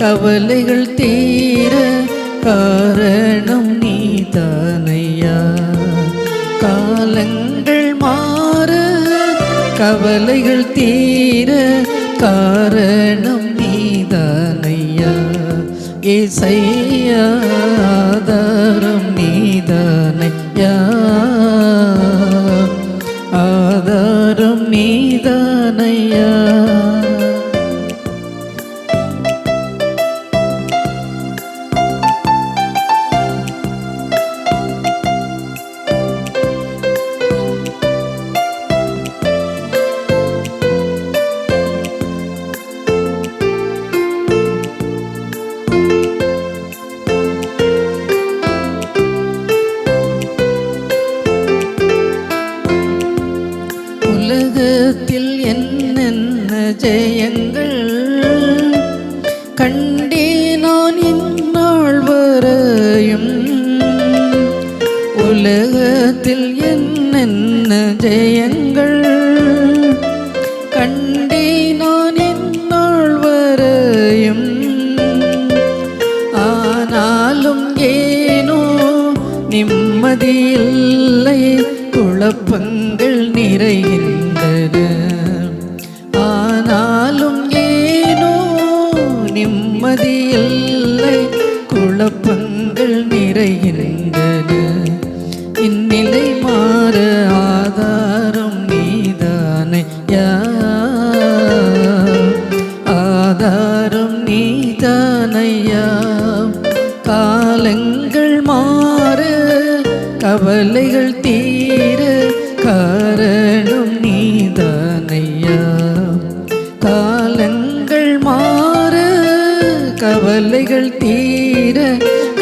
கவலைகள் தீர காரணம் நீதானையா. காலங்கள் மாற கவலைகள் தீர காரணம் நீதானையா. ஏசையா ஆதாரம் நீதானையா, ஆதாரம் நீதானையா. உலகத்தில் என்னென்ன ஜெயங்கள் கண்டேனான் இந்நாள் வரையும். உலகத்தில் என்னென்ன ஜெயங்கள் கண்டேனான் இந்நாள் வரையும். ஆனாலும் ஏனோ நிம்மதியில்லை, குழப்பங்கள் நிறைகின்றன. ஆனாலும் ஏனோ நிம்மதியில்லை, குழப்பங்கள் நிறைகின்றன. இந்நிலை மாற ஆதாரம் நீதானையா, ஆதாரம் நீதானையா. காலங்கள் மாற கவலைகள் தீர காரணம் நீதானையா. காலங்கள் மாற கவலைகள் தீர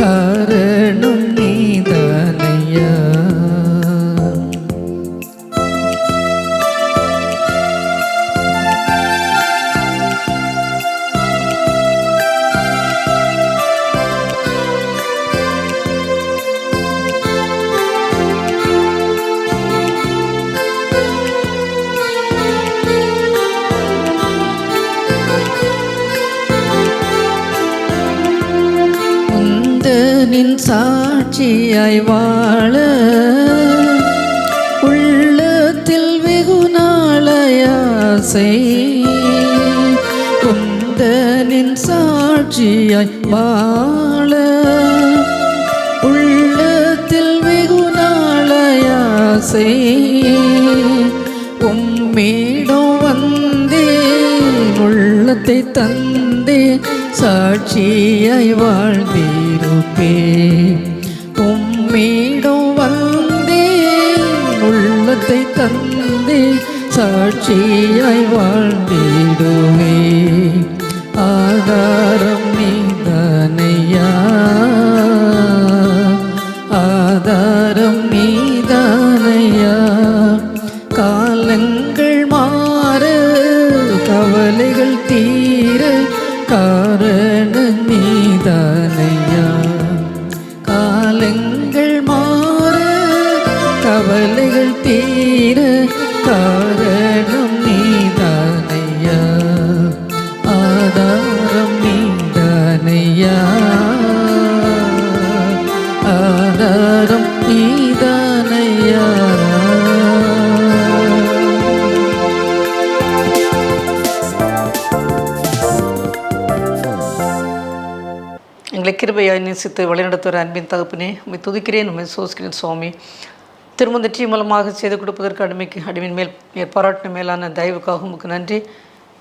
காரணம் நீதானையா. நின் சாட்சியாய் வாழ உள்ளத்தில் வெகு நாளையாசை. குந்தனின் சாட்சியாய் வாழ உள்ளத்தில் வெகு நாளையாசை. உம்மிடம் வந்தே உள்ளத்தை தந்தே சாட்சியாய் வாழ்ந்திருப்பே. உம்மிடம் வந்தே உள்ளத்தை தந்தே சாட்சியாய் வாழ்ந்திடுவே. ஆதாரம் நீதானையா, ஆதாரம் நீதானையா. காலங்கள் மாற கவலைகள் தீர காரணம் நீதானையா. காலங்கள் மாற கவலைகள் தீர காரணம் நீதானையா, ஆதாரம் நீதானையா, ஆதாரம் நீதானையா. எங்களை கிருபையாய் நேசித்து வழிநடத்துகிற அன்பின் தகப்பனே, உம்மை துதிக்கிறேன், உம்மை சோசிக்கிறேன் சுவாமி. திருமந்தற்றி மூலமாக செய்து கொடுப்பதற்கு அடிமையின் மேல் பாராட்டின மேலான தயவுக்காக உமக்கு நன்றி.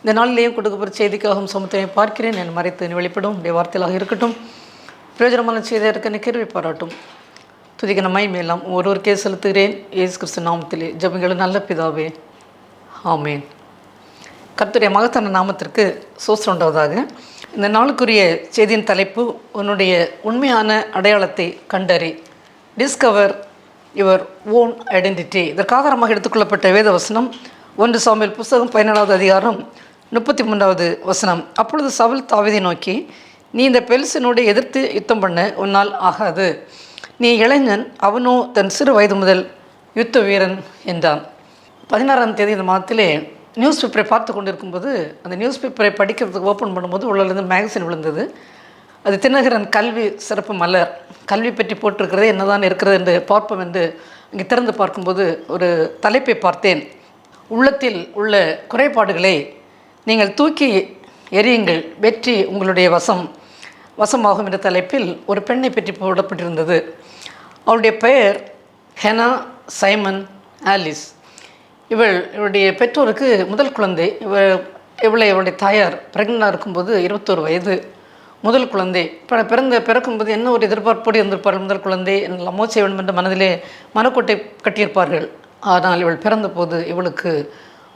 இந்த நாளிலேயும் கொடுக்கப்படுற செய்திக்காகவும் சமுத்திரையை பார்க்கிறேன். என் மறைத்து வெளிப்படும் உடைய வார்த்தைகளாக இருக்கட்டும். பிரயோஜனமான செய்தியாக இருக்க கிருபை பாராட்டும். துதிக்கணமாய் மேலாம் ஒருவருக்கே செலுத்துகிறேன். இயேசு கிறிஸ்து நாமத்திலே ஜெபங்களும் நல்ல பிதாவே, ஆமேன். கர்த்தருடைய மகத்தான நாமத்திற்கு சோஸ்திரம் உண்டாவதாக. இந்த நாளுக்குரிய செய்தியின் தலைப்பு, உன்னுடைய உண்மையான அடையாளத்தை கண்டறி, டிஸ்கவர் யுவர் ஓன் ஐடென்டிட்டி. இதற்கு ஆதாரமாக எடுத்துக்கொள்ளப்பட்ட வேத வசனம் 1 சாமுவேல் புஸ்தகம் 17வது அதிகாரம் 33வது வசனம். அப்பொழுது சவுல் தாவீதை நோக்கி, நீ இந்த பெலிஸ்தனோடு எதிர்த்து யுத்தம் பண்ண உன்னால் ஆகாது. நீ இளைஞன், அவனோ தன் சிறு வயது முதல் யுத்த வீரன் என்றான். 16ஆம் தேதி இந்த மாதத்திலே நியூஸ் பேப்பரை பார்த்து கொண்டு இருக்கும்போது அந்த நியூஸ் பேப்பரை படிக்கிறதுக்கு ஓப்பன் பண்ணும்போது உள்ளேருந்து மேகசின் விழுந்தது. அது தினகரன் கல்வி சிறப்பு மலர், கல்வி பற்றி போட்டிருக்கிறதே என்னதான் இருக்கிறது என்று பார்ப்போம் என்று இங்கே திறந்து பார்க்கும்போது ஒரு தலைப்பை பார்த்தேன். உள்ளத்தில் உள்ள குறைபாடுகளை நீங்கள் தூக்கி எறியுங்கள், வெற்றி உங்களுடைய வசமாகும் என்ற தலைப்பில் ஒரு பெண்ணை பற்றி போடப்பட்டிருந்தது. அவளுடைய பெயர் ஹெனா சைமன் ஆலிஸ். இவளுடைய பெற்றோருக்கு முதல் குழந்தை. இவளுடைய தாயார் பிரெக்னண்டாக இருக்கும்போது 21 வயது, முதல் குழந்தை. பிறக்கும்போது என்ன ஒரு எதிர்பார்ப்போடு இருந்திருப்பார்கள். முதல் குழந்தை என்னெல்லாமோ செய்ய வேண்டும் என்ற மனதிலே மனக்கோட்டை கட்டியிருப்பார்கள். ஆனால் இவள் பிறந்தபோது இவளுக்கு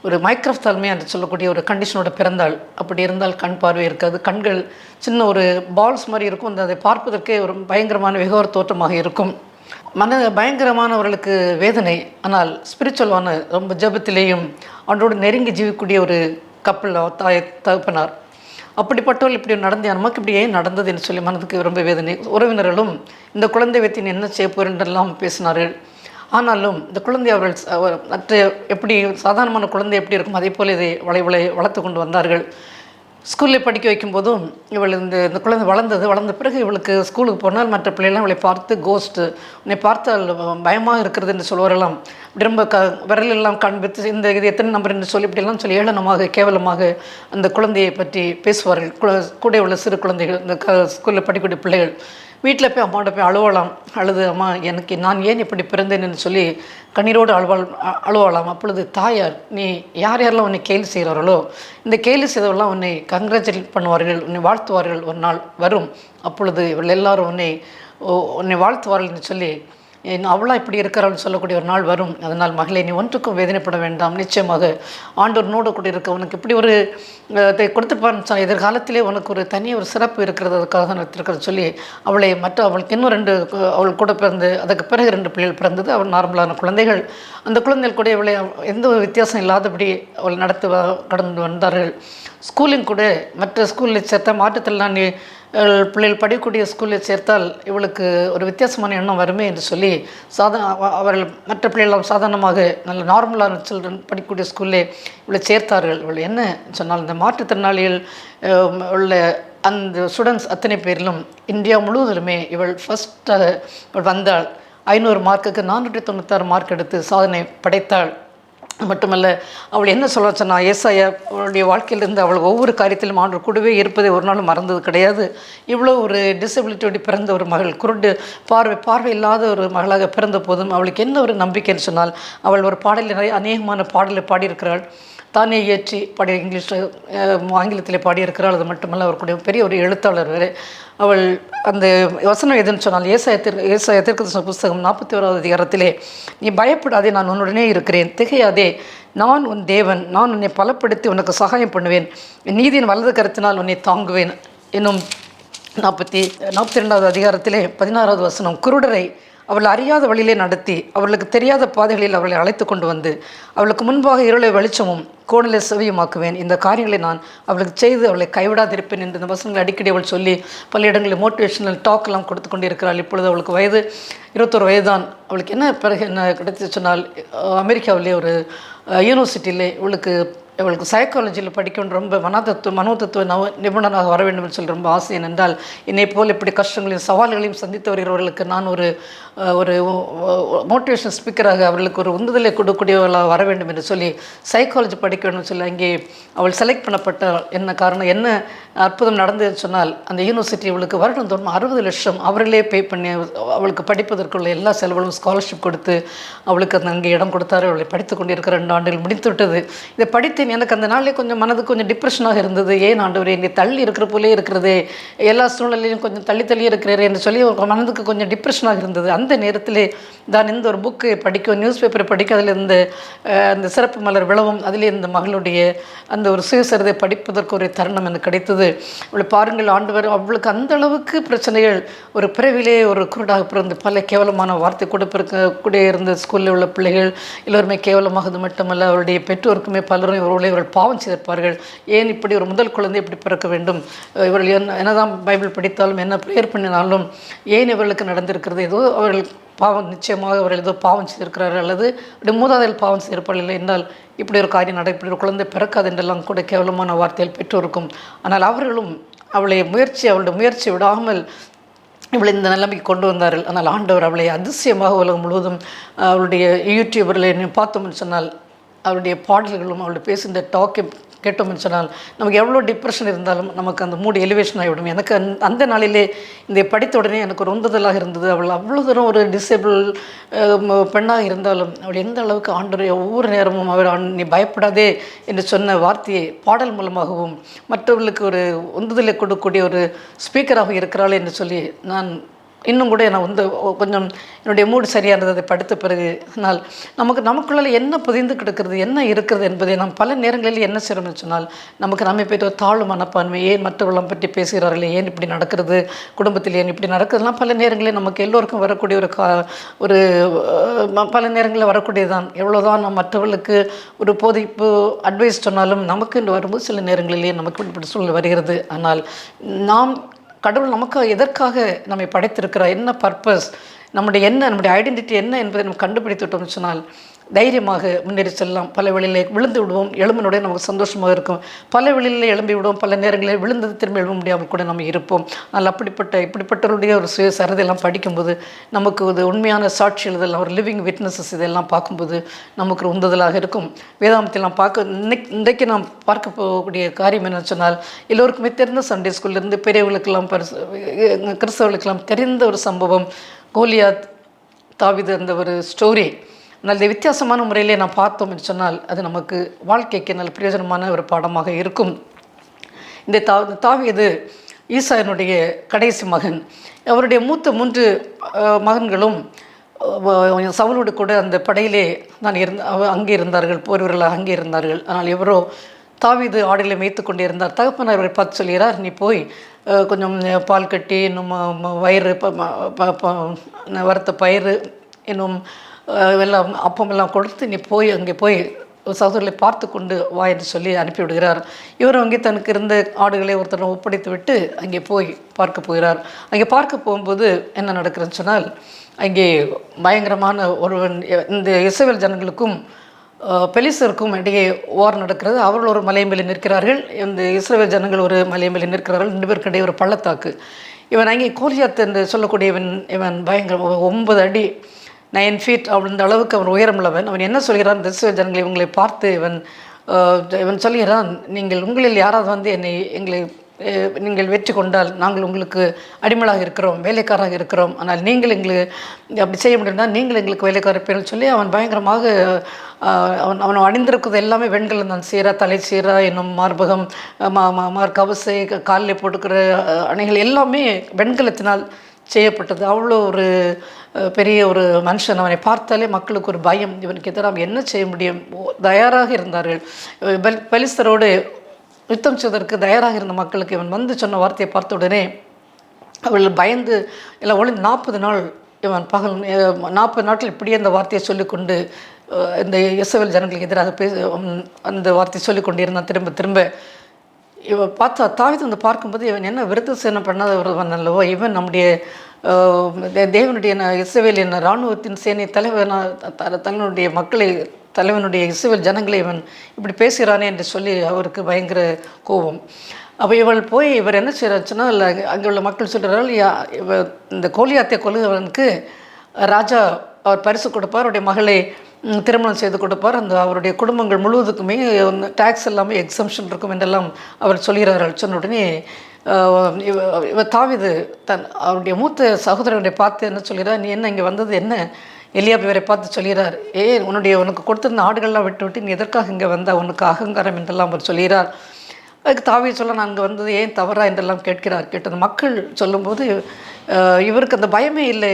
ஒரு மைக்ரோஃப்தால்மியா என்று சொல்லக்கூடிய ஒரு கண்டிஷனோட பிறந்தாள். அப்படி இருந்தால் கண் பார்வை இருக்காது, கண்கள் சின்ன ஒரு பால்ஸ் மாதிரி இருக்கும். அதை பார்ப்பதற்கே ஒரு பயங்கரமான வெகுவர தோற்றமாக இருக்கும். பயங்கரமானவர்களுக்கு வேதனை. ஆனால் ஸ்பிரிச்சுவலான ரொம்ப ஜபத்திலேயும் அவனோடு நெருங்கி ஜீவிக்கூடிய ஒரு கப்பல் தகப்பனார். அப்படிப்பட்டவள் இப்படி நடந்தேன், நமக்கு இப்படி ஏன் நடந்தது என்று சொல்லி மனதுக்கு ரொம்ப வேதனை. உறவினர்களும் இந்த குழந்தை வைத்து என்ன செய்ய போகிறென்றெல்லாம் பேசினார்கள். ஆனாலும் இந்த குழந்தை அவர்கள் மற்ற எப்படி சாதாரணமான குழந்தை எப்படி இருக்கும் அதே போல் இதை வளர்த்து கொண்டு வந்தார்கள். ஸ்கூலில் படிக்க வைக்கும்போதும் இவள் இந்த குழந்தை வளர்ந்த பிறகு இவளுக்கு ஸ்கூலுக்கு போனால் மற்ற பிள்ளைகள்லாம் இவளை பார்த்து கோஸ்ட்டு, உன்னை பார்த்தால் பயமாக இருக்கிறது என்று சொல்வாரெல்லாம். இப்படி ரொம்ப விரலெல்லாம் காண்பித்து இது எத்தனை நம்பர் என்று சொல்லி இப்படியெல்லாம் சொல்லி ஏளனமாக கேவலமாக அந்த குழந்தையை பற்றி பேசுவார்கள். கூட உள்ள சிறு குழந்தைகள், இந்த ஸ்கூலில் படிக்கக்கூடிய பிள்ளைகள். வீட்டில் போய் அம்மாவோட போய் அழுது அம்மா நான் ஏன் இப்படி பிறந்தேன்னு சொல்லி கண்ணீரோடு அழுவாளாம். அப்பொழுது தாயார், நீ யாரெல்லாம் உன்னை கேலி செய்கிறார்களோ இந்த கேலி செய்தவெல்லாம் உன்னை கங்க்ராச்சுலேட் பண்ணுவார்கள், உன்னை வாழ்த்துவார்கள், ஒரு நாள் வரும், அப்பொழுது இவள் எல்லாரும் உன்னை வாழ்த்துவார்கள் என்று சொல்லி அவளாக இப்படி இருக்கிறாள் சொல்லக்கூடிய ஒரு நாள் வரும். அதனால் மகளே, நீ ஒன்றுக்கும் வேதனைப்பட வேண்டாம், நிச்சயமாக ஆண்டவனோடு கூட இருக்க உனக்கு இப்படி ஒரு இதை கொடுத்துப்பான்னு எதிர்காலத்திலே உனக்கு ஒரு தனியாக ஒரு சிறப்பு இருக்கிறது, அதுக்காக இருக்கிறது சொல்லி அவளுக்கு இன்னும் 2 அவள் கூட பிறந்து அதுக்கு பிறகு 2 பிள்ளைகள் பிறந்தது. அவள் நார்மலான குழந்தைகள். அந்த குழந்தைகள் கூட இவளை எந்த ஒரு வித்தியாசம் இல்லாதபடி அவள் கடந்து வந்தார்கள். ஸ்கூலிங் கூட மற்ற ஸ்கூலில் சேர்த்த மாற்றுத்திறனாளி பிள்ளைகள் படிக்கக்கூடிய ஸ்கூலில் சேர்த்தால் இவளுக்கு ஒரு வித்தியாசமான எண்ணம் வருமே என்று சொல்லி அவர்கள் மற்ற பிள்ளைகள் சாதாரணமாக நல்ல நார்மலான சில்ட்ரன் படிக்கக்கூடிய ஸ்கூல்லே இவளை சேர்த்தார்கள். இவள் என்ன சொன்னால், இந்த மாற்றுத்திறனாளிகள் உள்ள அந்த ஸ்டூடெண்ட்ஸ் அத்தனை பேரிலும் இந்தியா முழுவதிலுமே இவள் ஃபஸ்ட்டாக இவள் வந்தாள். 500 மார்க்குக்கு 496 மார்க் எடுத்து சாதனை படைத்தாள். மட்டுமல்ல, அவள் என்ன சொல்ல சொன்னால், ஏசாயா அவளுடைய வாழ்க்கையிலிருந்து அவள் ஒவ்வொரு காரியத்திலும் ஆண்டவர் கூடவே இருப்பதை ஒரு நாளும் மறந்தது கிடையாது. இவ்வளோ ஒரு டிசபிலிட்டியோடு பிறந்த ஒரு மகள், குருட்டு பார்வை இல்லாத ஒரு மகளாக பிறந்த போதும் அவளுக்கு என்ன ஒரு நம்பிக்கைன்னு சொன்னால், அவள் ஒரு பாடலில் அநேகமான பாடலை பாடியிருக்கிறாள். தானே இயற்றி ஆங்கிலத்திலே பாடியிருக்கிறாள். அது மட்டுமல்ல, அவருடைய பெரிய ஒரு எழுத்தாளர் வேறு. அவள் அந்த வசனம் எதுன்னு சொன்னால், ஏசாயா தீர்க்கதரிசன புஸ்தகம் 41வது அதிகாரத்திலே, நீ பயப்படாதே, நான் உன்னுடனே இருக்கிறேன், திகையாதே, நான் உன் தேவன், நான் உன்னை பலப்படுத்தி உனக்கு சகாயம் பண்ணுவேன், நீதியின் வலது கருத்தினால் உன்னை தாங்குவேன் என்னும் 42வது அதிகாரத்திலே 16வது வசனம். குருடரை அவள் அறியாத வழியிலே நடத்தி அவர்களுக்கு தெரியாத பாதைகளில் அவளை அழைத்து கொண்டு வந்து அவளுக்கு முன்பாக இருளை வெளிச்சமும் கோணலை செவியுமாக்குவேன். இந்த காரியங்களை நான் அவளுக்கு செய்து அவளை கைவிடாதிருப்பேன் என்று இந்த வசனங்களை அடிக்கடி அவள் சொல்லி பல இடங்களில் மோட்டிவேஷனல் டாக்கெல்லாம் கொடுத்து கொண்டு இருக்கிறாள். இப்பொழுது அவளுக்கு வயது 21 வயது தான். அவளுக்கு என்ன கிடைத்து சொன்னால், அமெரிக்காவிலே ஒரு யூனிவர்சிட்டியிலே இவளுக்கு சைக்காலஜியில் படிக்கணும், ரொம்ப மனோதத்துவ நிபுணராக வர வேண்டும் என்று சொல்லி ரொம்ப ஆசை. என்றால் என்னை போல் இப்படி கஷ்டங்களையும் சவால்களையும் சந்தித்து வருகிறவர்களுக்கு நான் ஒரு மோட்டிவேஷன் ஸ்பீக்கராக அவர்களுக்கு ஒரு உந்துதலை கொடுக்கக்கூடியவர்களாக வர வேண்டும் என்று சொல்லி சைக்காலஜி படிக்க வேண்டும் சொல்லி அங்கே அவள் செலக்ட் பண்ணப்பட்டால். என்ன காரணம், என்ன அற்புதம் நடந்ததுன்னு சொன்னால், அந்த யூனிவர்சிட்டி இவளுக்கு வருடந்தோறும் 60 லட்சம் அவர்களே பே பண்ணி அவளுக்கு படிப்பதற்குள்ள எல்லா செலவுகளும் ஸ்காலர்ஷிப் கொடுத்து அவளுக்கு அங்கே இடம் கொடுத்தாரு. அவளை படித்து கொண்டிருக்கிற 2 ஆண்டுகள் முடித்து விட்டது. இதை படித்து எனக்கு அந்த நாளிலே கொஞ்சம் மனதுக்கு கொஞ்சம் டிப்ரெஷனாக இருந்தது. ஏன் ஆண்டவரே, என்னை தள்ளி இருக்கிற போலே இருக்கிறதே, எல்லா சூழ்நிலையிலும் கொஞ்சம் தள்ளி இருக்கிறேன் என்று சொல்லி மனதுக்கு கொஞ்சம் டிப்ரெஷனாக இருந்தது. அந்த நேரத்திலே தான் இந்த ஒரு புக்கு படிக்க, நியூஸ் பேப்பரை படிக்க, அதில் அந்த சிறப்பு மலர் விழவும் அதிலே இந்த மகளுடைய அந்த ஒரு சுயசரிதை படிப்பதற்கு ஒரு தருணம் எனக்கு கிடைத்தது. அவளை பாருங்கள், ஆண்டவர் அவளுக்கு அந்த அளவுக்கு பிரச்சனைகள், ஒரு பிறவிலே ஒரு குருடாக பிறந்து பல கேவலமான வார்த்தை கூட இருந்த ஸ்கூலில் உள்ள பிள்ளைகள் எல்லோருமே கேவலமாகது மட்டுமல்ல, அவருடைய பெற்றோருக்குமே பலரும் ஒருவேளை இவர்கள் பாவம் செய்திருப்பார்கள். ஏன் இப்படி ஒரு முதல் குழந்தை இப்படி பிறக்க வேண்டும், இவர்கள் என்னதான் பைபிள் படித்தாலும் என்ன ப்ரேயர் பண்ணினாலும் ஏன் இவர்களுக்கு நடந்திருக்கிறது, ஏதோ அவர்கள் பாவம், நிச்சயமாக அவர்கள் ஏதோ பாவம் செய்திருக்கிறார்கள் அல்லது அப்படி மூதாதையில் பாவம் செய்திருப்பார்கள், இல்லை என்றால் இப்படி ஒரு காரியம் இப்படி ஒரு குழந்தை பிறக்காது என்றெல்லாம் கூட கேவலமான வார்த்தையில் பெற்றோருக்கும். ஆனால் அவர்களும் அவளுடைய முயற்சி விடாமல் இவளை இந்த நிலைமைக்கு கொண்டு வந்தார்கள். ஆனால் ஆண்டவர் அவளை அதிசயமாக உலகம் முழுவதும் அவளுடைய யூடியூபரில் பார்த்தோம்னு சொன்னால் அவருடைய பாடல்களும் அவளுடைய பேசுகின்ற டாக்கை கேட்டோம்னு சொன்னால் நமக்கு எவ்வளோ டிப்ரெஷன் இருந்தாலும் நமக்கு அந்த மூடு எலிவேஷன் ஆகிவிடும். எனக்கு அந்த நாளிலே இந்த படித்த உடனே எனக்கு ஒரு உந்துதலாக இருந்தது. அவள் அவ்வளோ தூரம் ஒரு டிசேபிள் பெண்ணாக இருந்தாலும் அவள் எந்த அளவுக்கு ஆண்டவரை ஒவ்வொரு நேரமும் அவர் நீ பயப்படாதே என்று சொன்ன வார்த்தையை பாடல் மூலமாகவும் மற்றவர்களுக்கு ஒரு உந்துதலை கொடுக்கக்கூடிய ஒரு ஸ்பீக்கராக இருக்கிறாள் என்று சொல்லி நான் இன்னும் கூட நான் கொஞ்சம் என்னுடைய மூடு சரியானது அதை படித்த பிறகு. ஆனால் நமக்குள்ள என்ன புதிந்து கிடக்கிறது, என்ன இருக்கிறது என்பதை நாம் பல நேரங்களில் என்ன செய்யணும்னு சொன்னால் நமக்கு நம்மை பற்றி ஒரு தாழ்வு மனப்பான்மை, ஏன் மற்றவர்களும் பற்றி பேசுகிறார்களே, ஏன் இப்படி நடக்கிறது, குடும்பத்தில் ஏன் இப்படி நடக்கிறதுலாம் பல நேரங்களில் நமக்கு எல்லோருக்கும் வரக்கூடிய ஒரு பல நேரங்களில் வரக்கூடியதான். எவ்வளோதான் நாம் மற்றவர்களுக்கு ஒரு போதிப்பு அட்வைஸ் சொன்னாலும் நமக்கு என்று வரும்போது சில நேரங்களிலேயே நமக்கு இப்படி சூழ்நிலை வருகிறது. ஆனால் நாம் கடவுள் நமக்கு எதற்காக நம்மை படைத்திருக்கிறார், என்ன பர்பஸ், நம்முடைய ஐடென்டிட்டி என்ன என்பதை நம்ம கண்டுபிடித்து விட்டோம்னு சொன்னால் தைரியமாக முன்னேறி செல்லலாம். பல வழியிலே விழுந்து விடுவோம், எழும்பினுடைய நமக்கு சந்தோஷமாக இருக்கும். பல வழியிலே எழும்பி விடுவோம், பல நேரங்களில் விழுந்தது திரும்பி எழும்ப முடியாமல் கூட நம்ம இருப்போம். ஆனால் இப்படிப்பட்டவருடைய ஒரு சுய சரிதையெல்லாம் படிக்கும்போது நமக்கு ஒரு உண்மையான சாட்சி எழுதலாம், ஒரு லிவிங் விட்னஸஸ் இதெல்லாம் பார்க்கும்போது நமக்கு ஒரு உந்துதலாக இருக்கும். வேதாந்தத்தில் நாம் இன்றைக்கு நாம் பார்க்க போகக்கூடிய காரியம் என்ன சொன்னால் எல்லோருக்குமே தெரிந்த சண்டே ஸ்கூல்லேருந்து பெரியவர்களுக்கெல்லாம் கிறிஸ்தவர்களுக்கெல்லாம் தெரிந்த ஒரு சம்பவம், கோலியாத் தாவீது அந்த ஒரு ஸ்டோரி. நல்ல வித்தியாசமான முறையிலே நான் பார்த்தோம் என்று சொன்னால் அது நமக்கு வாழ்க்கைக்கு நல்ல பிரயோஜனமான ஒரு பாடமாக இருக்கும். இந்த தாவீது ஈசாயினுடைய கடைசி மகன். அவருடைய மூத்த 3 மகன்களும் சவுலோடு கூட அந்த படையிலே அங்கே இருந்தார்கள், போர் வீரர்களாக அங்கே இருந்தார்கள். ஆனால் இவரோ தாவீது ஆடுகளை மேய்த்து கொண்டே இருந்தார். தகப்பனார் அவரை பார்த்து சொல்கிறார், நீ போய் கொஞ்சம் பால் கட்டி இன்னும் வயிறு வறுத்த பயிறு இன்னும் எல்லாம் அப்பமெல்லாம் கொடுத்து நீ போய் அங்கே போய் சகோதரர்களை பார்த்து கொண்டு வா என்று சொல்லி அனுப்பிவிடுகிறார். இவர் அங்கே தனக்கு இருந்த ஆடுகளை ஒருத்தரை ஒப்படைத்து விட்டு அங்கே போய் பார்க்க போகிறார். அங்கே பார்க்க போகும்போது என்ன நடக்கிறதுன்னு சொன்னால் அங்கே பயங்கரமான ஒருவன், இந்த இஸ்ரவேல் ஜனங்களுக்கும் பெலிஸ்தருக்கும் இடையே வார் நடக்கிறது. அவர்கள் ஒரு மலை மேலே நிற்கிறார்கள், இந்த இஸ்ரவேல் ஜனங்கள் ஒரு மலை மேலே நிற்கிறார்கள். 2 பேருக்கு இடையே ஒரு பள்ளத்தாக்கு. இவன் அங்கே கோலியாத் என்று சொல்லக்கூடிய இவன் பயங்கர 9 அடி 9 feet அப்படின்ற அளவுக்கு அவன் உயரமுள்ளவன். அவன் என்ன சொல்கிறான், இஸ்ரவேல் ஜனங்களை இவங்களை பார்த்து இவன் சொல்கிறான், உங்களில் யாராவது நீங்கள் வெற்றி கொண்டால் நாங்கள் உங்களுக்கு அடிமலாக இருக்கிறோம், வேலைக்காராக இருக்கிறோம். ஆனால் நீங்கள் எங்களுக்கு அப்படி செய்ய முடியும்னா நீங்கள் எங்களுக்கு வேலைக்காரர் பேர் சொல்லி அவன் பயங்கரமாக அவன் அணிந்திருக்கிறது எல்லாமே வெண்கலம் தான். சீரா, தலை சீரா, இன்னும் மார்பகம், கவசை, காலில் போட்டுக்கிற அணைகள் எல்லாமே வெண்கலத்தினால் செய்யப்பட்டது. அவ்வளோ ஒரு பெரிய ஒரு மனுஷன். அவனை பார்த்தாலே மக்களுக்கு ஒரு பயம், இவனுக்கு எதிராக என்ன செய்ய முடியும், தயாராக இருந்தார்கள். பெலிஸ்தரோடு யுத்தம் செய்வதற்கு தயாராக இருந்த மக்களுக்கு இவன் சொன்ன வார்த்தையை பார்த்த உடனே அவள் பயந்து எல்லாம் 40 நாள் இவன் 40 நாட்கள் இப்படியே அந்த வார்த்தையை சொல்லிக்கொண்டு இந்த இஸ்ரவேல் ஜனங்களுக்கு எதிராக அந்த வார்த்தையை சொல்லிக்கொண்டு இருந்தான். திரும்ப இவன் பார்த்தா தாவீது பார்க்கும்போது இவன் என்ன விருத்த சேனை பண்ணாதவன் அல்லவோ, இவன் நம்முடைய தேவனுடைய இஸ்ரவேலின் இராணுவத்தின் சேனை தலைவனுடைய மக்களை தலைவனுடைய இஸ்ரவேல் ஜனங்களை இவன் இப்படி பேசுகிறானே என்று சொல்லி அவருக்கு பயங்கர கோபம். அப்போ இவர் என்ன செய்கிறாச்சுன்னா, அங்கே உள்ள மக்கள் சொல்கிறார்கள், இந்த கோலியாத்தை கொல்லுகிறவனுக்கு ராஜா அவர் பரிசு கொடுப்பார், அவருடைய மகளை திருமணம் செய்து கொடுப்பார், அவருடைய குடும்பங்கள் முழுவதுக்குமே டேக்ஸ் எல்லாமே எக்ஸம்ஷன் இருக்கும் என்றெல்லாம் அவர் சொல்கிறார்கள். சொன்ன உடனே தாவீது அவருடைய மூத்த சகோதரனை பார்த்து என்ன சொல்கிறார், நீ என்ன இங்கே வந்தது என்ன? எலியாப் இவரை பார்த்து சொல்கிறார், உனக்கு கொடுத்திருந்த ஆடுகள்லாம் விட்டு நீ எதற்காக இங்கே வந்தால், உனக்கு அகங்காரம் என்றெல்லாம் அவர் சொல்கிறார். அதுக்கு தாவீது சொல்ல, நான் அங்கே வந்தது ஏன் தவறா என்றெல்லாம் கேட்டது மக்கள் சொல்லும்போது இவருக்கு அந்த பயமே இல்லை.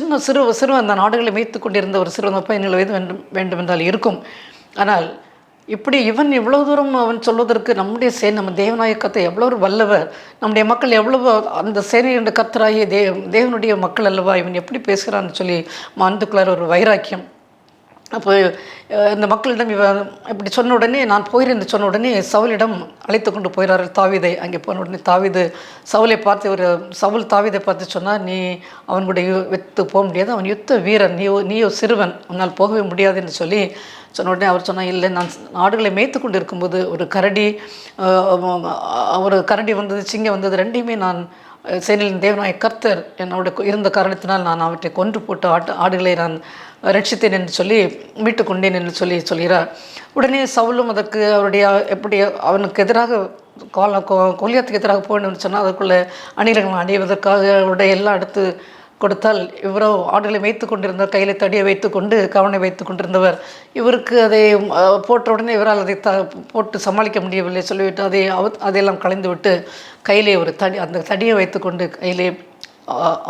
சிறுவன் அந்த நாடுகளை மேய்த்து கொண்டிருந்த ஒரு சிறுவன் 17 வயது வேண்டுமென்றால் இருக்கும். ஆனால் இப்படி இவன் இவ்வளோ தூரம் அவன் சொல்வதற்கு நம்முடைய நம்ம தேவநாயகத்தை எவ்வளோ ஒரு வல்லவர், நம்முடைய மக்கள் எவ்வளவு அந்த சேனை என்ற கர்த்தராகிய தேவனுடைய மக்கள் அல்லவா, இவன் எப்படி பேசுகிறான்னு சொல்லி மனதுக்குள்ளார ஒரு வைராக்கியம். அப்போ இந்த மக்களிடம் இப்படி சொன்ன உடனே நான் போகிறேன் என்று சொன்ன உடனே சவுலிடம் அழைத்து கொண்டு போகிறார்கள் தாவீதை. அங்கே போன உடனே தாவீது சவுலை பார்த்து சவுல் தாவீதை பார்த்து சொன்னால், நீ அவன் கூட வெத்து போக முடியாது, அவன் யுத்த வீரன், நீயோ சிறுவன், உன்னால் போகவே முடியாது என்று சொல்லி சொன்ன உடனே அவர் சொன்னால், இல்லை, நான் ஆடுகளை மேய்த்து கொண்டு இருக்கும்போது ஒரு கரடி வந்தது, சிங்கம் வந்தது, ரெண்டையுமே நான் சேனையின் தேவனாய கர்த்தர் என்னோட இருந்த காரணத்தினால் நான் அவற்றை கொன்று போட்டு ஆடுகளை நான் ரட்சித்தேன் என்று சொல்லி மீட்டு கொண்டேன் என்று சொல்கிறார். உடனே சவுலும் அதற்கு அவருடைய எப்படி அவனுக்கு எதிராக கோலியாத்துக்கு எதிராக போகணும்னு சொன்னால் அதற்குள்ள அணிகளை அடைவதற்காக அவருடைய எல்லாம் எடுத்து கொடுத்தால், இவரோ ஆடுகளை வைத்து கொண்டிருந்தார், கையில் தடியை வைத்து கொண்டு கவனை வைத்து கொண்டிருந்தவர். இவருக்கு அதை போட்ட உடனே இவரால் அதை போட்டு சமாளிக்க முடியவில்லை. சொல்லிவிட்டு அதையெல்லாம் கலைந்து விட்டு கையிலே ஒரு அந்த தடியை வைத்து கொண்டு கையிலே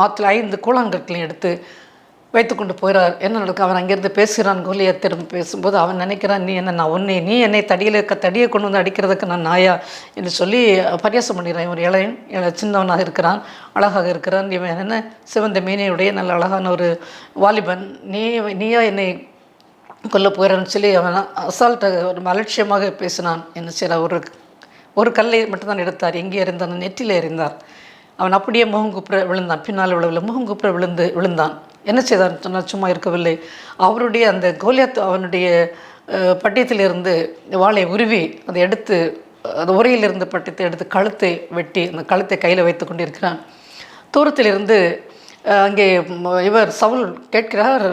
ஆற்றுல 5 கூழாங்கற்களையும் எடுத்து வைத்து கொண்டு போகிறார். என்ன நடக்கும்? அவன் அங்கேருந்து பேசுகிறான். கோலியாத்திடம் பேசும்போது அவன் நினைக்கிறான், நீ என்னை தடியை கொண்டு வந்து அடிக்கிறதுக்கு நான் நாயா என்று சொல்லி பரியாசம் பண்ணுகிறான். ஒரு சின்னவனாக இருக்கிறான், அழகாக இருக்கிறான். இவன் என்ன சிவந்த மீனையுடைய நல்ல அழகான ஒரு வாலிபன், நீயா என்னை கொல்ல போகிறான்னு சொல்லி அவன் அசால்ட்டாக ஒரு அலட்சியமாக பேசினான். என்ன செய்ய ஒரு கல்லை மட்டும்தான் எடுத்தார். எங்கே எறிந்தான்? நெற்றியில் எறிந்தார். அவன் அப்படியே முகங்குப்புற விழுந்தான். பின்னால் விழவில்லை, முகங்குப்புற விழுந்தான். என்ன செய்தான் சொன்னால் சும்மா இருக்கவில்லை. அவருடைய அந்த கோலியாத் அவனுடைய பட்டியத்திலிருந்து வாளை உருவி அதை எடுத்து அந்த உரையிலிருந்து பட்டத்தை எடுத்து கழுத்தை வெட்டி அந்த கழுத்தை கையில் வைத்து கொண்டிருக்கிறான். தூரத்திலிருந்து அங்கே இவர் சவுல் கேட்கிறார்,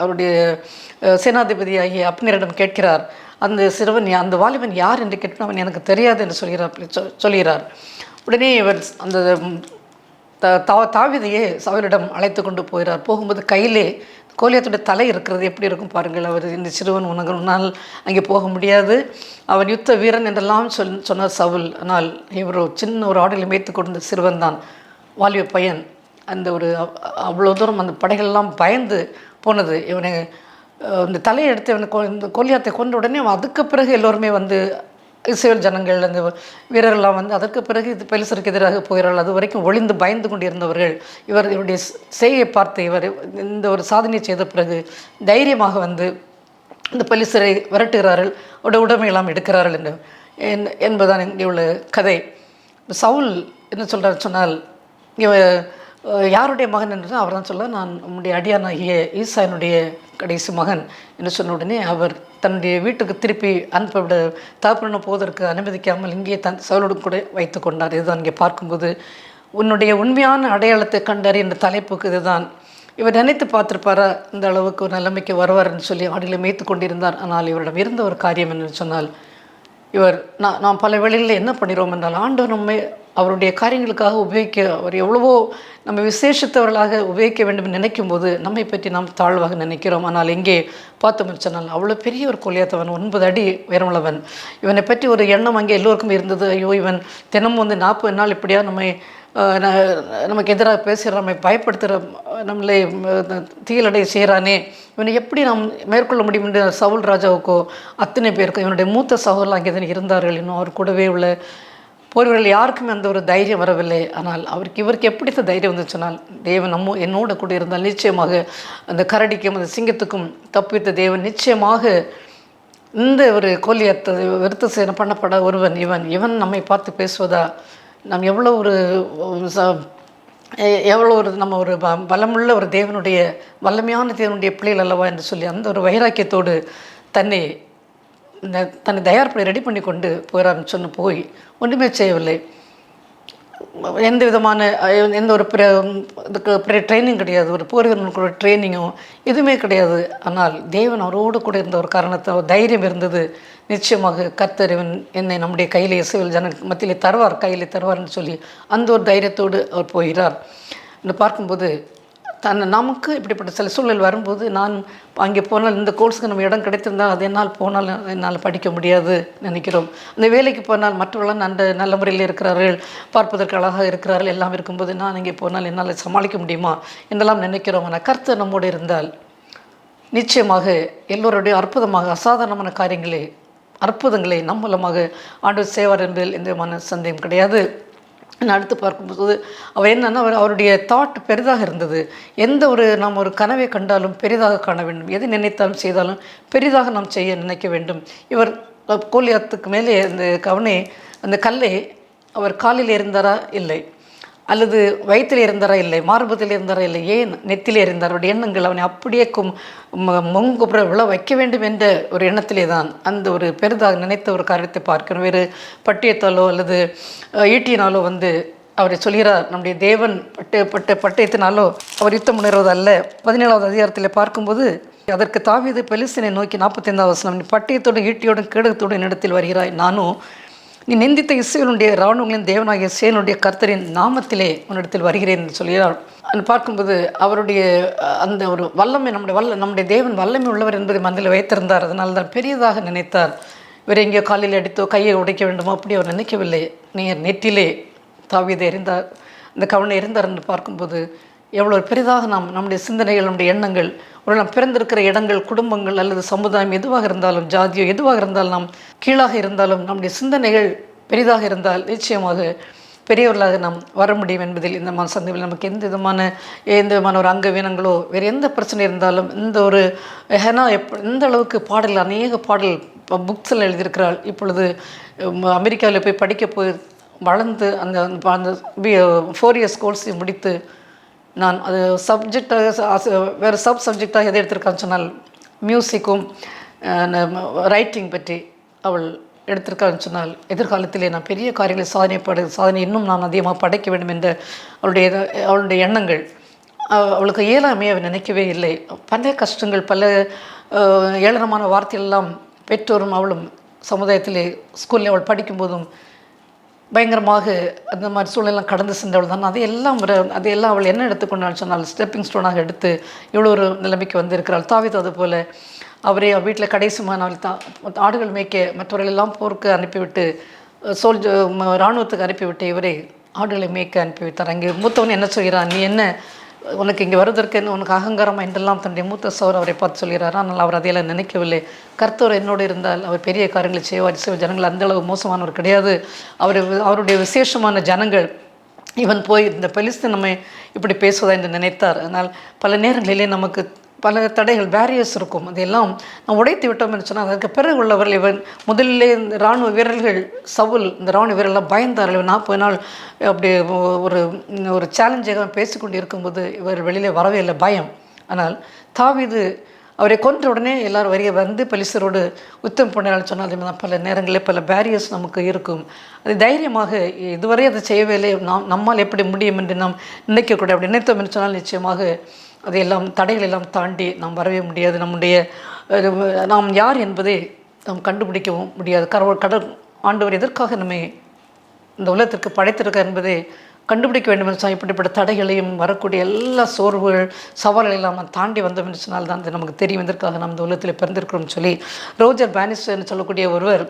அவருடைய சேனாதிபதியாகிய அப்னேரிடம் கேட்கிறார், அந்த வாலிபன் யார் என்று கேட்டு அவன் எனக்கு தெரியாது என்று சொல்கிறார். உடனே இவர் அந்த தாவீதையே சவுலிடம் அழைத்து கொண்டு போகிறார். போகும்போது கையிலே கோலியாத்துடைய தலை இருக்கிறது. எப்படி இருக்கும் பாருங்கள். அவர் இந்த சிறுவன் உன்னால் அங்கே போக முடியாது, அவன் யுத்த வீரன் என்றெல்லாம் சொன்னார் சவுல். ஆனால் இவர் சின்ன ஒரு ஆடுகளை மேய்த்து கொண்ட சிறுவன் தான், வாலிப பையன். அந்த அவ்வளோ தூரம் அந்த படைகள்லாம் பயந்து போனது. இவனை இந்த தலையை எடுத்து இந்த கோலியாத்தை கொண்ட உடனே அதுக்கு பிறகு எல்லோருமே இஸ்ரவேல் ஜனங்கள் அந்த வீரர்கள்லாம் அதற்கு பிறகு பெலிஸ்தருக்கு எதிராக போகிறார்கள். அது வரைக்கும் ஒளிந்து பயந்து கொண்டிருந்தவர்கள் இவருடைய செய்யை பார்த்து இவர் இந்த ஒரு சாதனை செய்த பிறகு தைரியமாக இந்த பெலிஸ்தரை விரட்டுகிறார்கள், உடைமையெல்லாம் எடுக்கிறார்கள் என்பதுதான் இங்கே உள்ள கதை. சவுல் என்ன சொல்கிறார் சொன்னால், யாருடைய மகன் என்று அவர் தான் சொல்ல, நான் உம்முடைய அடியானாகிய ஈசாயினுடைய கடைசி மகன் என்று சொன்ன உடனே அவர் தன்னுடைய வீட்டுக்கு திருப்பி அனுப்பிவிட தகப்பன போவதற்கு அனுமதிக்காமல் இங்கே சவுலோடு கூட வைத்து கொண்டார். இதுதான் இங்கே பார்க்கும்போது உன்னுடைய உண்மையான அடையாளத்தை கண்டார் என்ற தலைப்புக்கு இதுதான். இவர் நினைத்து பார்த்துருப்பாரா இந்த அளவுக்கு ஒரு நிலைமைக்கு வருவார்னு சொல்லி ஆடுகளை மேய்த்து கொண்டிருந்தார். ஆனால் இவரிடம் இருந்த ஒரு காரியம் என்னன்னு சொன்னால், நாம் பல வேளைகளில் என்ன பண்ணிடுவோம் என்றால், ஆண்டவர் நம்மை அவருடைய காரியங்களுக்காக அவர் எவ்வளவோ நம்ம விசேஷத்தவர்களாக உபயோகிக்க வேண்டும் நினைக்கும் போது நம்மை பற்றி நாம் தாழ்வாக நினைக்கிறோம். ஆனால் இங்கே பார்த்தோம்னு சொன்னால் அவ்வளோ பெரிய ஒரு கொலியாத்தவன், 9 அடி உயரமுள்ளவன். இவனை பற்றி ஒரு எண்ணம் அங்கே எல்லோருக்கும் இருந்தது. ஐயோ, இவன் தினமும் 40 நாள் இப்படியா நமக்கு எதிராக பேசுகிற, நம்மை பயப்படுத்துகிற, நம்மளை தீயலடை செய்கிறானே, இவனை எப்படி நாம் மேற்கொள்ள முடியும் என்று சவுல் ராஜாவுக்கோ அத்தனை பேருக்கும் இவனுடைய மூத்த சகோதரர்கள் அங்கே இருந்தார்கள். இன்னும் அவர் கூடவே உள்ள போர்வர்கள் யாருக்குமே அந்த ஒரு தைரியம் வரவில்லை. ஆனால் இவருக்கு எப்படி தைரியம் வந்து சொன்னால், தேவன் என்னோட கூட இருந்தால் நிச்சயமாக அந்த கரடிக்கும் அந்த சிங்கத்துக்கும் தப்பித்த தேவன் நிச்சயமாக இந்த ஒரு கோலியாத்தை விருத்த சேன பண்ணப்பட ஒருவன் இவன் நம்மை பார்த்து பேசுவதா, நாம் எவ்வளோ ஒரு நம்ம ஒரு பலமுள்ள ஒரு தேவனுடைய வல்லமையான தேவனுடைய பிள்ளைகள் அல்லவா என்று சொல்லி அந்த ஒரு வைராக்கியத்தோடு தன்னை தயார்படி ரெடி பண்ணி கொண்டு போகிறான்னு சொன்ன போய் ஒன்றுமே செய்யவில்லை. எந்த விதமான எந்த ஒரு ட்ரைனிங் கிடையாது, ஒரு போர் வீரனுக்கு ட்ரைனிங்கும் எதுவுமே கிடையாது. ஆனால் தேவன் அவரோடு கூட இருந்த ஒரு காரணத்தால் தைரியம் இருந்தது. நிச்சயமாக கர்த்தர் என்னை நம்முடைய கையில் இஸ்ரவேல் ஜன மத்தியிலே கையில் தருவார்னு சொல்லி அந்த ஒரு தைரியத்தோடு அவர் போகிறார் என்று பார்க்கும்போது, நமக்கு இப்படிப்பட்ட சில சூழல் வரும்போது, நான் அங்கே போனால் இந்த கோர்ஸுக்கு நம்ம இடம் கிடைத்திருந்தால் அது என்னால் படிக்க முடியாது நினைக்கிறோம். அந்த வேலைக்கு போனால் மற்றவர்களாம் நல்ல முறையில் இருக்கிறார்கள், பார்ப்பதற்கு அழகாக இருக்கிறார்கள், எல்லாம் இருக்கும்போது நான் இங்கே போனால் என்னால் சமாளிக்க முடியுமா என்றெல்லாம் நினைக்கிறோம். ஆனால் கர்த்தர் நம்மோடு இருந்தால் நிச்சயமாக எல்லோருடைய அசாதாரணமான அற்புதங்களை நம் மூலமாக ஆண்டவர் செய்வார் என்பதில் எந்த விதமான சந்தேகம் கிடையாது. அடுத்து பார்க்கும்போது அவர் என்னன்னா அவருடைய தாட் பெரிதாக இருந்தது. எந்த ஒரு நாம் ஒரு கனவை கண்டாலும் பெரிதாக காண வேண்டும், எது நினைத்தாலும் செய்தாலும் பெரிதாக நாம் செய்ய நினைக்க வேண்டும். இவர் கோலியாத்துக்கு மேலே அந்த அந்த கல்லை அவர் காலில் எறிந்தாரா? இல்லை. அல்லது வயிற்றில் இருந்தாரா? இல்லை. மார்பத்தில் இருந்தாரா? இல்லை. ஏன் நெத்திலே இருந்தார்? அவருடைய எண்ணங்கள் அவனை அப்படியே முங்குப்புற விழ வைக்க வேண்டும் என்ற ஒரு எண்ணத்திலே தான் அந்த ஒரு பெரிதாக நினைத்த ஒரு காரியத்தை பார்க்கணும். வேறு பட்டயத்தாலோ அல்லது ஈட்டியினாலோ அவரை சொல்கிறார், நம்முடைய தேவன் பட்டயத்தினாலோ அவர் யுத்தம் உணர்வது அல்ல. 17வது அதிகாரத்தில் பார்க்கும்போது அதற்கு தாவீது பெலிஸ்தீனை நோக்கி 45வது வசனம், நீ பட்டயத்தோடும் ஈட்டியோடும் கேடகத்தோடும் என்னிடத்தில் வருகிறாய், நானும் நீ நிந்தித்த இஸ்ரவேலுடைய இராணுவங்களின் தேவனாகிய சேனையுடைய கர்த்தரின் நாமத்திலே உன்னிடத்தில் வருகிறேன் என்று சொல்கிறார். பார்க்கும்போது அவருடைய அந்த ஒரு வல்லமை நம்முடைய தேவன் வல்லமை உள்ளவர் என்பதை மனதில் வைத்திருந்தார். அதனால் தான் பெரியதாக நினைத்தார். வேறு எங்கேயோ காலில் அடித்தோ கையை உடைக்க வேண்டுமோ அப்படி அவர் நினைக்கவில்லை. நீர் நெற்றிலே தாவீது எறிந்தார், இந்த கவனை எறிந்தார் என்று பார்க்கும்போது எவ்வளோ பெரிதாக நம்முடைய சிந்தனைகள், நம்முடைய எண்ணங்கள், ஒரு நாம் பிறந்திருக்கிற இடங்கள், குடும்பங்கள் அல்லது சமுதாயம் எதுவாக இருந்தாலும், ஜாதியோ எதுவாக இருந்தாலும், நாம் கீழாக இருந்தாலும் நம்முடைய சிந்தனைகள் பெரிதாக இருந்தால் நிச்சயமாக பெரியவர்களாக நாம் வர முடியும் என்பதில் இந்த சந்தேகம். நமக்கு எந்த விதமான ஒரு அங்கவீனங்களோ வேறு எந்த பிரச்சனை இருந்தாலும் இந்த ஒரு எந்த அளவுக்கு பாடல், அநேக பாடல் புக்ஸில் எழுதியிருக்கிறாள். இப்பொழுது அமெரிக்காவில் போய் படிக்க போய் வளர்ந்து அந்த 4 இயர்ஸ் கோர்ஸை முடித்து நான் அது சப்ஜெக்டாக வேறு சப்ஜெக்டாக எதை எடுத்திருக்கான்னு சொன்னால் மியூசிக்கும் ரைட்டிங் பற்றி அவள் எடுத்திருக்கான்னு சொன்னால் எதிர்காலத்திலே நான் பெரிய காரியங்களை சாதனை இன்னும் நான் அதிகமாக படைக்க வேண்டும் என்ற அவளுடைய எண்ணங்கள். அவளுக்கு இயலாமையை அவள் நினைக்கவே இல்லை. பல கஷ்டங்கள், பல ஏளனமான வார்த்தைகளெல்லாம் பெற்றோரும் அவளும் சமுதாயத்திலே ஸ்கூலில் அவள் படிக்கும்போதும் பயங்கரமாக அந்த மாதிரி சூழ்நிலாம் கடந்து சென்றவள் தான். அதையெல்லாம் அவள் என்ன எடுத்துக்கொண்டாள் சொன்னால் ஸ்டெப்பிங் ஸ்டோனாக எடுத்து இவ்வளோ ஒரு நிலைமைக்கு வந்திருக்கிறாள். தாவீது அது போல் அவரே வீட்டில் கடைசிமான அவள் ஆடுகள் மேய்க்க மற்றவர்களெல்லாம் போருக்கு அனுப்பிவிட்டு இராணுவத்துக்கு அனுப்பிவிட்டு இவரை ஆடுகளை மேய்க்க அனுப்பி வைத்தார். அங்கே மூத்தவன் என்ன சொல்கிறான், நீ என்ன உனக்கு இங்கே வருவதற்கு என்ன உனக்கு அகங்காரமாக என்றெல்லாம் தன்னுடைய மூத்த சோர் அவரை பார்த்து சொல்கிறார். ஆனால் அவர் அதையெல்லாம் நினைக்கவில்லை. கர்த்தர் என்னோடு இருந்தால் அவர் பெரிய காரியங்களை செய்வார். ஜனங்கள் அந்தளவு மோசமானவர் கிடையாது. அவருடைய விசேஷமான ஜனங்கள் இவன் போய் இந்த பெலிஸ்தீன் நம்மை இப்படி பேசுவதா என்று நினைத்தார். ஆனால் பல நேரங்களிலே நமக்கு பல தடைகள், பேரியர்ஸ் இருக்கும். அதையெல்லாம் நாம் உடைத்து விட்டோம் என்று சொன்னால் அதற்கு பிறகு உள்ளவர்கள் இவன் முதலிலே இந்த இராணுவ வீரர்கள் இந்த இராணுவ வீரர்கள்லாம் பயந்தார்கள். இவன் 40 நாள் அப்படி ஒரு சேலஞ்சாக பேசிக்கொண்டு இருக்கும்போது இவர் வெளியிலே வரவே இல்லை, பயம். ஆனால் தாவீது அவரை கொன்ற உடனே எல்லாரும் பெலிஸ்தரோடு யுத்தம் பண்ணான்னு சொன்னால் பல நேரங்களில் பல பேரியர்ஸ் நமக்கு இருக்கும். அது தைரியமாக இதுவரை அதை செய்யவே இல்லை, நம்மால் எப்படி முடியும் என்று நாம் நினைக்கக்கூடாது. அப்படி நினைத்தோம் என்று சொன்னால் நிச்சயமாக அதையெல்லாம் தடைகள் எல்லாம் தாண்டி நாம் வரவே முடியாது. நாம் யார் என்பதை நாம் கண்டுபிடிக்கவும் முடியாது. கடவுள் ஆண்டவர் எதற்காக நம்மை இந்த உலகத்திற்கு படைத்திருக்கார் என்பதை கண்டுபிடிக்க வேண்டும் என்று சொன்னால் இப்படிப்பட்ட தடைகளையும் வரக்கூடிய எல்லா சோர்வுகள், சவால்களை எல்லாம் நாம் தாண்டி வந்தோம் என்று சொன்னால் தான் நமக்கு தெரியும் எதற்காக நாம் இந்த உலகத்தில் பிறந்திருக்கிறோம் சொல்லி ரோஜர் பானிஸ்டர் சொல்லக்கூடிய ஒருவர்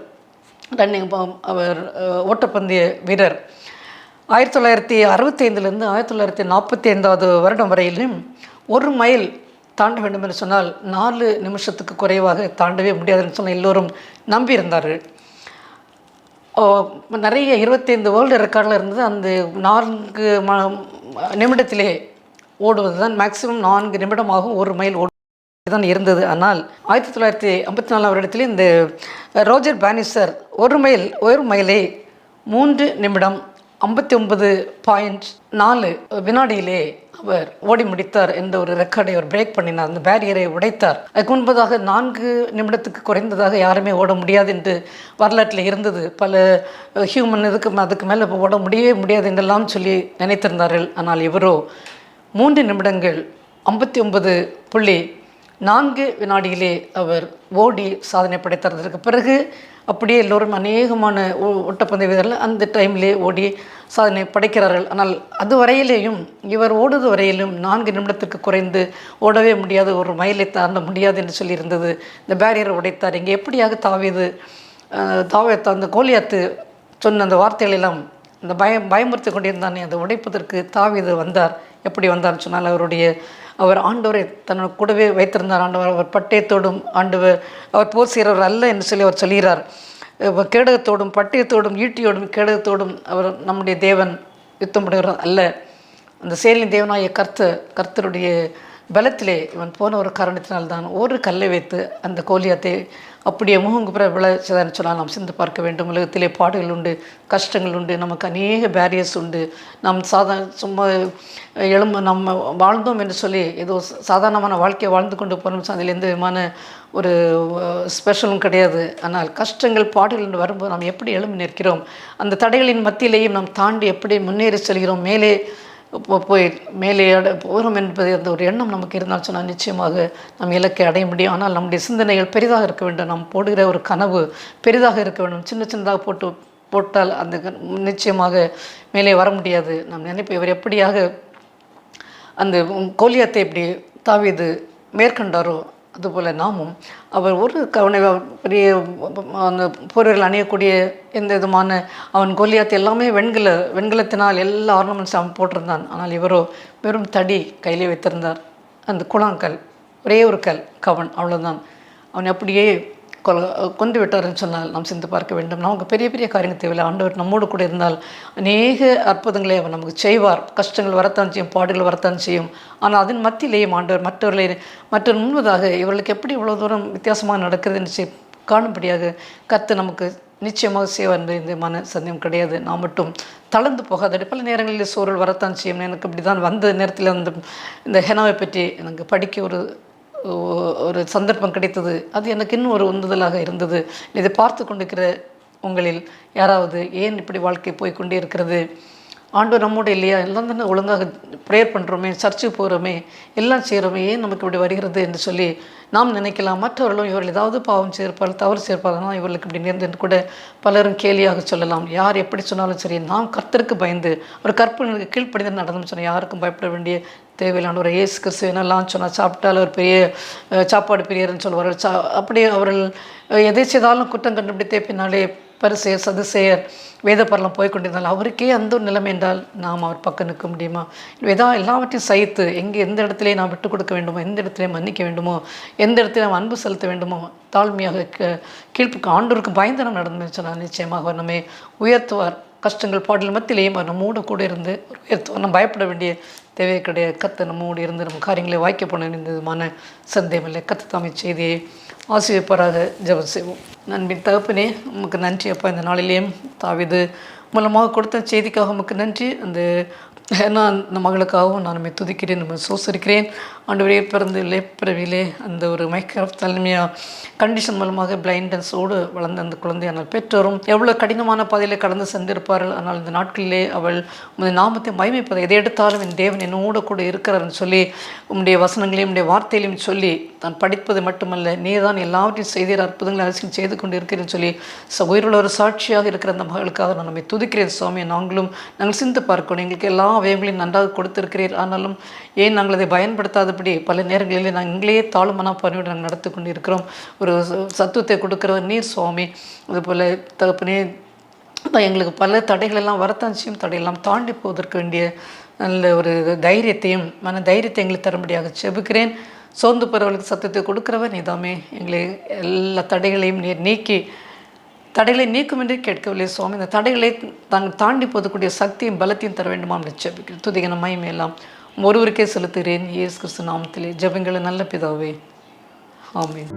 அவர் ஓட்டப்பந்தய வீரர் 1965 1945 வருடம் வரையிலும் 1 மைல் தாண்ட வேண்டும் என்று சொன்னால் 4 நிமிஷத்துக்கு குறைவாக தாண்டவே முடியாதுன்னு சொன்னால் எல்லோரும் நம்பியிருந்தார்கள். நிறைய 25 வேர்ல்டு ரெக்கார்டில் இருந்தது. அந்த 4 நிமிடத்திலே ஓடுவது தான் மேக்ஸிமம் 4 நிமிடமாகவும் 1 மைல் தான் இருந்தது. ஆனால் 1954 வருடத்திலே இந்த ரோஜர் பானிஸ்டர் 1 மைலை 3 நிமிடம் 59.4 வினாடியிலே அவர் ஓடி முடித்தார் என்ற ஒரு ரெக்கார்டை அவர் பிரேக் பண்ணினார். அந்த பேரியரை உடைத்தார். அதுக்கு முன்பதாக 4 நிமிடத்துக்கு குறைந்ததாக யாருமே ஓட முடியாது என்று வரலாற்றில் இருந்தது. பல ஹியூமன் அதுக்கு மேலே ஓட முடியவே முடியாது என்றெல்லாம் சொல்லி நினைத்திருந்தார்கள். ஆனால் இவரோ 3 நிமிடங்கள் 59.4 வினாடியிலே அவர் ஓடி சாதனை படைத்தார். அதற்கு பிறகு அப்படியே எல்லோரும் அநேகமான ஓட்டப்பந்தய வீரர்கள் அந்த டைம்லே ஓடி சாதனை படைக்கிறார்கள். ஆனால் அது வரையிலேயும் இவர் ஓடுது வரையிலும் 4 நிமிடத்திற்கு குறைந்து ஓடவே முடியாது, 1 மைலை தாண்ட முடியாது என்று சொல்லியிருந்தது. இந்த பேரியரை உடைத்தார். இங்கே எப்படியாக தாவீது அந்த கோலியாத்து சொன்ன அந்த வார்த்தைகளெல்லாம் அந்த பயமுறுத்தி கொண்டிருந்தானே அதை உடைப்பதற்கு தாவீது வந்தார். எப்படி வந்தார்னு சொன்னால் அவர் ஆண்டவரை தன்னோட கூடவே வைத்திருந்தார். ஆண்டவர் அவர் பட்டயத்தோடும் அவர் போர் செய்கிறவர் அல்ல என்று சொல்லி அவர் சொல்கிறார். கேடகத்தோடும் பட்டயத்தோடும் ஈட்டியோடும் கேடகத்தோடும் அவர் நம்முடைய தேவன் யுத்தம் பண்ணுகிறவன் அல்ல. அந்த சேனையின் தேவனாகிய கர்த்தருடைய பலத்திலே இவன் போன ஒரு காரணத்தினால்தான் ஒரு கல்லை வைத்து அந்த கோலியாத்தை அப்படியே முகங்குப்புற விளைச்சதான்னு சொன்னால் நாம் சிந்து பார்க்க வேண்டும். உலகத்திலே பாடுகள் உண்டு, கஷ்டங்கள் உண்டு, நமக்கு அநேக பேரியர்ஸ் உண்டு. நாம் சும்மா நம்ம வாழ்ந்தோம் என்று சொல்லி ஏதோ சாதாரணமான வாழ்க்கையை வாழ்ந்து கொண்டு போனோம், அதில் எந்த விதமான ஒரு ஸ்பெஷலும் கிடையாது. ஆனால் கஷ்டங்கள் பாடுகள் வரும்போது நாம் எப்படி எழும்பி நிற்கிறோம், அந்த தடைகளின் மத்தியிலேயும் நாம் தாண்டி எப்படி முன்னேறி செல்கிறோம், மேலே போய் மேலே போகிறோம் என்பது அந்த ஒரு எண்ணம் நமக்கு இருந்தால் சொன்னால் நிச்சயமாக நம் இலக்கை அடைய முடியும். ஆனால் நம்முடைய சிந்தனைகள் பெரிதாக இருக்க வேண்டும். நாம் போடுகிற ஒரு கனவு பெரிதாக இருக்க வேண்டும். சின்னதாக போட்டால் அந்த நிச்சயமாக மேலே வர முடியாது. நாம் நினைப்பு இவர் எப்படியாக அந்த கோலியாத்தை எப்படி தாவீது மேற்கொண்டாரோ அதுபோல் நாமும் அவர் ஒரு பெரிய அந்த போர்கள் அணியக்கூடிய எந்த விதமான அவன் கோலியாத்து எல்லாமே வெண்கலத்தினால் எல்லா ஆர்னமெண்ட்ஸ் அவன் போட்டிருந்தான். ஆனால் இவரோ வெறும் தடி கையிலே வைத்திருந்தார், அந்த குழாங்கல், ஒரே ஒரு கவன், அவ்வளோதான். அவன் அப்படியே கொண்டு விட்டார்னு சொன்னால் நாம் சிந்து பார்க்க வேண்டும். நமக்கு பெரிய பெரிய காரியங்கள் தேவையில்லை. ஆண்டவர் நம்மோடு கூட இருந்தால் அநேக அற்புதங்களை அவர் நமக்கு செய்வார். கஷ்டங்கள் வரத்தான் செய்யும், பாடுகள் வரத்தான் செய்யும். ஆனால் அதன் மத்தியிலேயும் ஆண்டவர் மற்றொரு முன்பதாக இவர்களுக்கு எப்படி இவ்வளோ தூரம் வித்தியாசமாக நடக்கிறது என்று காணும்படியாக கர்த்தர் நமக்கு நிச்சயமாக செய்வார் என்பது இந்த மன சந்தேகம் கிடையாது. நான் மட்டும் தளர்ந்து போகாத பல நேரங்களில் சூழல் வரத்தான் செய்யும். எனக்கு இப்படி தான் வந்த நேரத்தில் இந்த ஹெனாவை பற்றி எனக்கு படிக்க ஒரு சந்தர்ப்பம் கிடைத்தது. அது எனக்கு இன்னும் ஒரு உந்துதலாக இருந்தது. இதை பார்த்து கொண்டிருக்கிற உங்களில் யாராவது ஏன் இப்படி வாழ்க்கை போய்கொண்டே இருக்கிறது, ஆண்டவர் நம்மோடு இல்லையா, எல்லாம் தானே ஒழுங்காக ப்ரேயர் பண்ணுறோமே, சர்ச்சுக்கு போகிறோமே, எல்லாம் செய்கிறோமே, ஏன் நமக்கு இப்படி வருகிறது என்று சொல்லி நாம் நினைக்கலாம். மற்றவர்களும் இவர்கள் ஏதாவது பாவம் செய்திருப்பார்கள், தவறு செய்திருப்பார்கள், இவர்களுக்கு இப்படி நேர்ந்து என்று கூட பலரும் கேலியாக சொல்லலாம். யார் எப்படி சொன்னாலும் சரி, நாம் கர்த்தருக்கு பயந்து ஒரு கற்பனைக்கு கீழ்ப்படிந்து நடந்தோம்னு சொன்னால் யாருக்கும் பயப்பட வேண்டிய தேவையில்லான ஒரு இயேசு கிறிஸ்து என்னெல்லாம் சொன்னால் சாப்பிட்டால் ஒரு பெரிய சாப்பாடு பெரியர்னு சொல்வார்கள். அப்படியே அவர்கள் எதை செய்தாலும் குற்றம் கண்டுபிடித்தே பின்னாலே பரிசேயர் சதுசேயர் வேதப்பரலாம் போய்கொண்டிருந்தால் அவருக்கே அந்த ஒரு நிலைமை என்றால் நாம் அவர் பக்கம் நிற்க முடியுமா? எல்லாவற்றையும் சகித்து எந்த இடத்துல நாம் விட்டு கொடுக்க வேண்டுமோ, எந்த இடத்துல மன்னிக்க வேண்டுமோ, எந்த இடத்துல நாம் அன்பு செலுத்த வேண்டுமோ, தாழ்மையாக கீழ்ப்புக்கு ஆண்டோருக்கு பயந்து நாம் நடந்து சொன்னால் நிச்சயமாக அவர் நம்மை உயர்த்துவார். கஷ்டங்கள் பாடல் மத்தியிலேயும் அவர் நம்மோடு கூட இருந்து உயர்த்துவார். நம்ம பயப்பட வேண்டிய தேவையை கிடையாது. கர்த்தர் நம்மோடு இருந்து நம்ம காரியங்களை வாய்க்க போன விதமான சந்தேகமில்லை. கர்த்தர் தாமே செய்தியை ஆசீர்வதிப்பாராக. ஜெபம் செய்வோம். நண்பின் தகப்பனே, உமக்கு நன்றி அப்பா. இந்த நாளிலேயும் தாவீது மூலமாக கொடுத்த செய்திக்காக உமக்கு நன்றி. அந்த மகளுக்காகவும் நான் நம்மை துதிக்கிறேன், நம்ம சோசரிக்கிறேன். ஆண்டவரே, பிறந்து லேப்பிறவிலே அந்த ஒரு தலைமையாக கண்டிஷன் மூலமாக பிளைண்டன்ஸோடு வளர்ந்த அந்த குழந்தை, ஆனால் பெற்றோரும் எவ்வளோ கடினமான பாதையில் கடந்து சென்றிருப்பார்கள். ஆனால் இந்த நாட்களிலே அவள் உங்களுடைய நாமத்தை மகிமைப்பதை எதை எடுத்தாலும் என் தேவன் என்னோடு கூட இருக்கிறார்னு சொல்லி உம்முடைய வசனங்களையும் உம்முடைய வார்த்தையிலையும் சொல்லி தான் படிப்பது மட்டுமல்ல, நீ தான் எல்லாவற்றையும் செய்தீர், அற்புதங்களை அரசியல் செய்து கொண்டு இருக்கிறேன்னு சொல்லி உயிருள்ள ஒரு சாட்சியாக இருக்கிற அந்த மகளுக்காக நான் நம்மை துதிக்கிறேன் சுவாமி. நாங்கள் சிந்து பார்க்கணும். எங்களுக்கு எல்லா அவயங்களையும் நன்றாக கொடுத்திருக்கிறீர். ஆனாலும் ஏன் நாங்கள் அதை பயன்படுத்தாதபடி பல நேரங்களிலே நாங்கள் எங்களையே தாழ்மனா பணியோடு நாங்கள் நடத்தி கொண்டு இருக்கிறோம். ஒரு சத்துவத்தை கொடுக்கிறவர் நீர் சுவாமி. அதுபோல் தகப்பனே, எங்களுக்கு பல தடைகளெல்லாம் வரத்தான் செய்யும். தடையெல்லாம் தாண்டி போவதற்கு வேண்டிய நல்ல ஒரு தைரியத்தையும் மன தைரியத்தை எங்களுக்கு தரும்படியாக செபிக்கிறேன். சோர்ந்து போகிறவர்களுக்கு சத்தத்தை கொடுக்கிறவர் நீதாமே. எங்களை எல்லா தடைகளையும் நீர் நீக்கி தடைகளை நீக்கும் என்று கேட்கவில்லை சுவாமி. இந்த தடைகளை தாங்கள் தாண்டி போதக்கூடிய சக்தியும் பலத்தையும் தர வேண்டுமா என்று ஜெபிக்கிறேன். துதிகன மகிமையெல்லாம் ஒருவருக்கே செலுத்துகிறேன். இயேசு கிறிஸ்து நாமத்திலே ஜெபங்களை நல்ல பிதாவே, ஆமென்.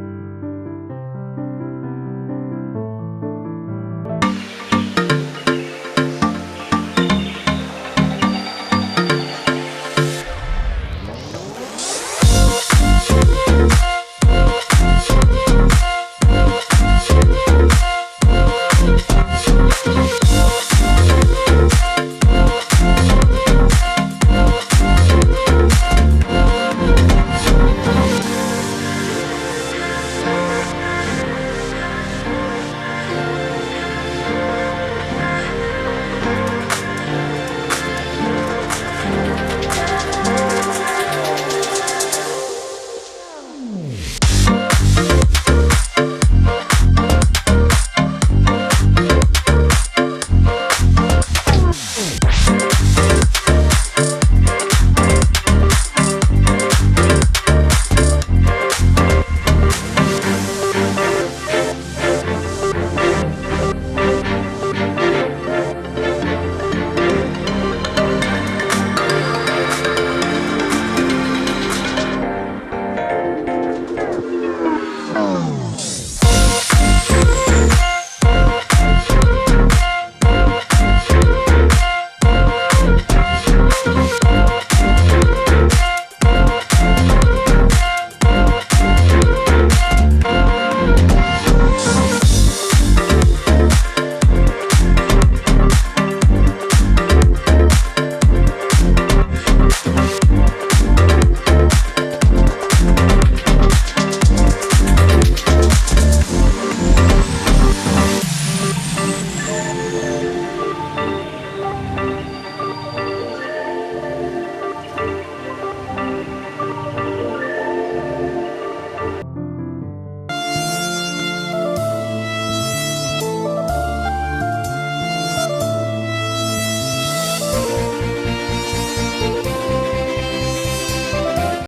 Thank you.